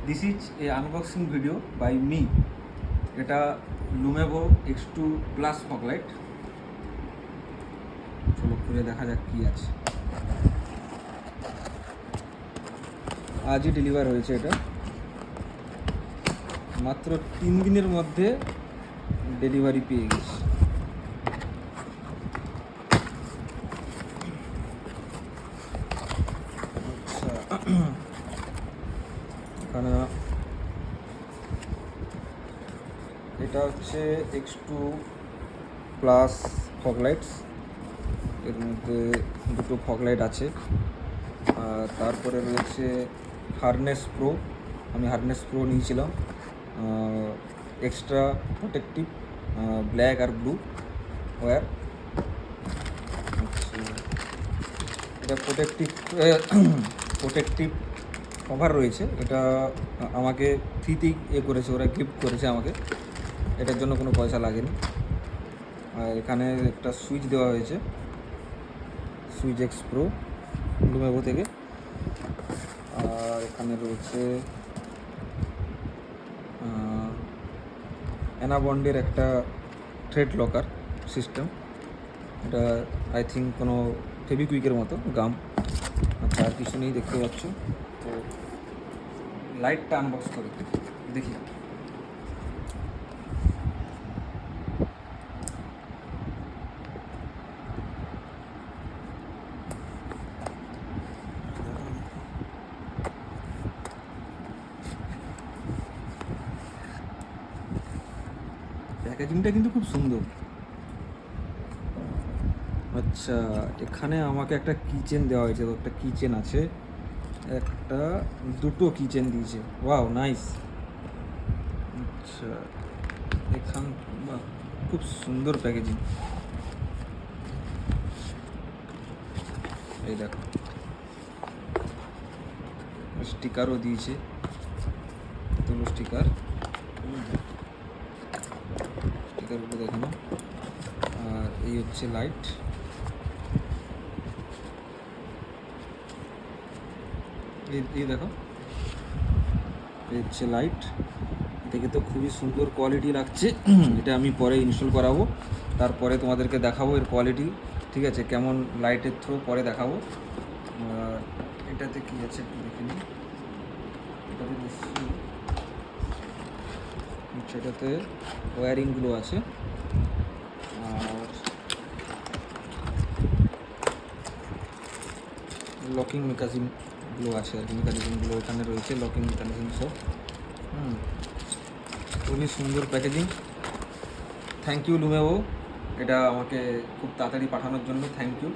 This is a unboxing video by me. এটা লুমেভো X2 plus fog light. চলো খুলে দেখা যাক কী আছে। আজই ডেলিভার হয়েছে এটা, মাত্র 3 দিনের মধ্যে ডেলিভারি পেয়ে গেছি। আচ্ছা, এখানে এটা হচ্ছে X2 প্লাস ফগ লাইটস। এর মধ্যে দুটো ফগ লাইট আছে। আর তারপরে রয়েছে হারনেস প্রো। আমি হারনেস প্রো নিয়েছিলাম, এক্সট্রা প্রোটেক্টিভ ব্ল্যাক আর ব্লু ওয়্যার। আচ্ছা, এটা প্রোটেক্টিভ কভার রয়েছে। এটা আমাকে ফ্রিতেই করেছে, ওরা গিফট করেছে আমাকে, এটার জন্য কোনো পয়সা লাগেনি। আর এখানে একটা সুইচ দেওয়া হয়েছে, সুইচ এক্স প্রো লুমেভো থেকে। আর এখানে রয়েছে অ্যানাবন্ডের একটা থ্রেড লকার সিস্টেম। এটা আই থিঙ্ক কোনো ফেবিকুইকের মতো গাম। আচ্ছা, আর কিছু নেই, দেখতে পাচ্ছ। তো লাইটটা আনবক্স করে দেখি। প্যাকেজিংটা কিন্তু খুব সুন্দর। আচ্ছা, এখানে আমাকে একটা কিচেন দেওয়া হয়েছে। তো একটা কিচেন আছে, দুটো কিচেন দিয়েছে। Wow, nice. আচ্ছা, এখান বাহ, খুব সুন্দর প্যাকেজিং। এই দেখো, স্টিকারও দিয়েছে, দুটো স্টিকারগুলো দেখো না। আর এই হচ্ছে লাইট। এই দেখো, এই হচ্ছে লাইট। দেখে তো খুবই সুন্দর কোয়ালিটি লাগছে। এটা আমি পরে ইনস্টল করাবো, তারপরে তোমাদেরকে দেখাবো এর কোয়ালিটি। ঠিক আছে, কেমন লাইটের থ্রো পরে দেখাবো। এটাতে কী আছে একটু দেখে নিই। এটাতে ওয়্যারিংগুলো আছে। আর লকিং মেকানিজমগুলো আছে আর কি। মেকানিজমগুলো এখানে রয়েছে, লকিং মেকানিজম সব। খুবই সুন্দর প্যাকেজিং। থ্যাংক ইউ লুমেভো, এটা আমাকে খুব তাড়াতাড়ি পাঠানোর জন্য। Thank you.